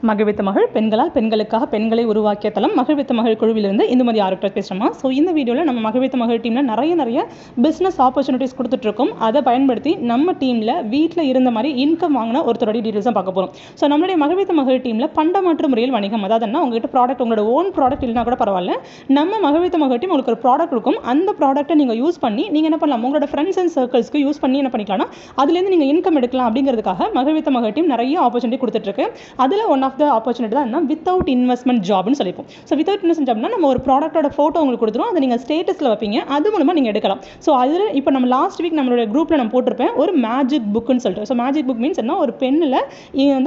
மகிழ்வித்த மகள் பெண்களால் பெண்களுக்காக பெண்களை உருவாக்கிய தளம் மகிழ்வித்த மகள் குழுவிலிருந்து இந்துமதி ஆரோக்கியர் பேசுகிறோமா. ஸோ இந்த வீடியோவில் நம்ம மகிழ்வித்த மகள் டீமில் நிறைய பிஸ்னஸ் ஆப்பர்ச்சுனிட்டிஸ் கொடுத்துட்ருக்கோம். அதை பயன்படுத்தி நம்ம டீமில் வீட்டில் இருந்த மாதிரி இன்கம் வாங்கின ஒருத்தருடைய டீட்டெயில்ஸ் தான் பார்க்க போகிறோம். ஸோ நம்மளுடைய மகிழ்வித்த மகள் டீமில் பண்டமாற்று முறையில் வணிகம், அதாவது உங்கள்கிட்ட ப்ராடக்ட், உங்களோட ஓன் ப்ராடக்ட் இல்லைனா கூட பரவாயில்ல, நம்ம மகிழ்வித்த மகள் டீம் உங்களுக்கு ஒரு ப்ராடக்ட் இருக்கும். அந்த ப்ராடக்ட்டை நீங்கள் யூஸ் பண்ணி நீங்கள் என்ன பண்ணலாம், உங்களோட ஃப்ரெண்ட்ஸ் அண்ட் சர்க்கிள்ஸ்க்கு யூஸ் பண்ணி என்ன பண்ணிக்கலாம்னா அதுலேருந்து நீங்கள் இன்கம் எடுக்கலாம். அப்படிங்கிறதுக்காக மகிழ்வித்த மகள் டீம் நிறைய ஆப்பர்ச்சுனிட்டி கொடுத்துட்ருக்கு. அதில் ஒன் ஆஃப் த ஆப்பர்ச்சுனிட்டி தான் வித்தவுட் இன்வெஸ்ட்மெண்ட் ஜாப்னு சொல்லிப்போம். ஸோ வித்தவுட் இன்வெஸ்ட்மெண்ட் ஜாப்னா நம்ம ஒரு ப்ராடக்ட்டோட ஃபோட்டோ உங்களுக்கு கொடுத்துரும், அதை நீங்கள் ஸ்டேட்டஸில் வைப்பீங்க, அது மூலமாக நீங்கள் எடுக்கலாம். ஸோ அதில் இப்போ நம்ம லாஸ்ட் வீக் நம்மளோட குரூப்பில் நான் போட்டிருப்பேன் ஒரு மேஜிக் புக்குன்னு சொல்லிட்டு. ஸோ மேஜிக் புக் மீன்ஸ் என்ன, ஒரு பெண்ணில்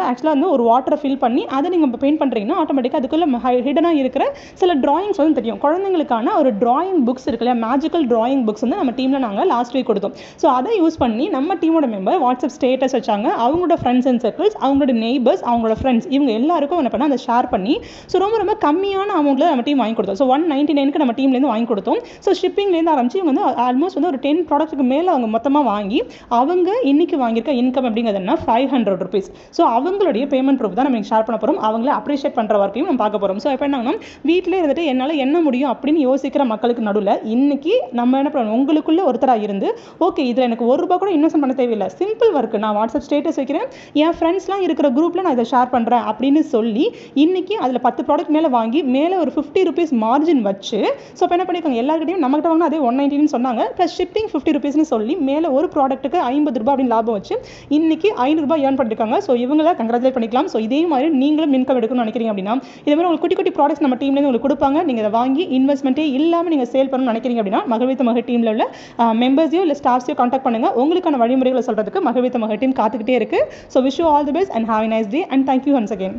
ஆக்சுவலாக ஒரு வாட்டரை ஃபில் பண்ணி அதை நீங்கள் பெயிண்ட் பண்ணுறீங்கன்னா ஆட்டோமேட்டிக்காக அதுக்குள்ள ஹிடனாக இருக்கிற சில டிராயிங்ஸ் தெரியும். குழந்தைங்களுக்கான ஒரு டிராயிங் புக்ஸ் இருக்கு இல்லையா, மேஜிக்கல் டிராயிங் புக்ஸ் நம்ம டீமில் நாங்கள் லாஸ்ட் வீக் கொடுத்தோம். ஸோ அதை யூஸ் பண்ணி நம்ம டீமோட மெம்பர் வாட்ஸ்அப் ஸ்டேட்டஸ் வச்சாங்க. அவங்களோட ஃப்ரெண்ட்ஸ் அண்ட் சர்க்கிள்ஸ், அவங்களோட நெய்பர்ஸ், அவங்களோட ஃப்ரெண்ட்ஸ், இவங்க எல்லாருக்கும் என்ன பண்ணால் அதை ஷேர் பண்ணி ஸோ ரொம்ப கம்மியான அமௌண்ட்டில் நம்ம டீம் வாங்கி கொடுத்தோம். ஸோ 199 நம்ம டீம்லேருந்து வாங்கி கொடுத்தோம். ஸோ ஷிப்பிங்லேருந்து ஆரம்பிச்சு இவங்க ஆல்மோஸ்ட் ஒரு 10 ப்ராடக்ட்டுக்கு மேலே அவங்க மொத்தமாக வாங்கி அவங்க இன்னைக்கு வாங்கியிருக்க இன்கம் அப்படிங்கிறது என்ன, 500 rupees. ஸோ அவங்களுடைய பேமெண்ட் ப்ரூஃப் தான் நம்ம ஷேர் பண்ண போகிறோம். அவங்கள அப்ரிஷியேட் பண்ணுற வரைக்கும் நம்ம பார்க்க போகிறோம். ஸோ இப்போ என்னன்னா வீட்டிலே இருந்துட்டு என்னால் என்ன முடியும் அப்படின்னு யோசிக்கிற மக்களுக்கு நடுவில் இன்னைக்கு நம்ம என்ன பண்ணணும், உங்களுக்குள்ள ஒருத்தராக இருந்து ஓகே இதில் எனக்கு ₹1 கூட இன்வெஸ்ட் பண்ண தேவையில்லை, சிம்பிள் ஒர்க், நான் வாட்ஸ்அப் ஸ்டேட்டஸ் வைக்கிறேன், என் ஃப்ரெண்ட்ஸ்லாம் இருக்கிற குரூப்பில் நான் இதை ஷேர் பண்ணுறேன் அப்படின்னு சொல்லி இன்னைக்கு அதில் 10 ப்ராடக்ட் மேலே வாங்கி மேலே ஒரு 50 rupees மார்ஜின் வச்சு ஸோ இப்போ என்ன பண்ணியிருக்காங்க, எல்லாருக்கிட்டையும் நம்மகிட்ட வாங்கினா அதே 199 சொன்னாங்க, ப்ளஸ் ஷிப்பிங் 50 rupeesனு சொல்லி மேலே ஒரு ப்ராடக்ட்டுக்கு ₹50 அப்படின்னு லாபம் வச்சு இன்னைக்கு ₹500 ஏர்ன் பண்ணிருக்காங்க. ஸோ இவங்களை கங்க்ராச்சுலேட் பண்ணிக்கலாம். ஸோ இதே மாதிரி நீங்களும் இன்கம் எடுக்கணும்னு நினைக்கிறீங்க அப்படின்னா இதே மாதிரி உங்களுக்கு குட்டி ப்ராடக்ட்ஸ் நம்ம டீம்லேருந்து உங்களுக்கு கொடுப்பாங்க. நீங்கள் அதை வாங்கி இன்வெஸ்ட்மெண்ட்டே இல்லாமல் நீங்கள் சேல் பண்ணணும்னு நினைக்கிறீங்க அப்படின்னா மகிழ்வித்த மகள் டீமில் உள்ள மெம்பர்ஸையோ இல்லை ஸ்டாஃப்ஸையோ கான்டாக்ட் பண்ணுங்க. உங்களுக்கான வழிமுறைகளை சொல்கிறதுக்கு மகிழ்வித்த மகள் டீம் காத்துக்கிட்டே இருக்கு. So wish you all the best and have a nice day and thank you once again.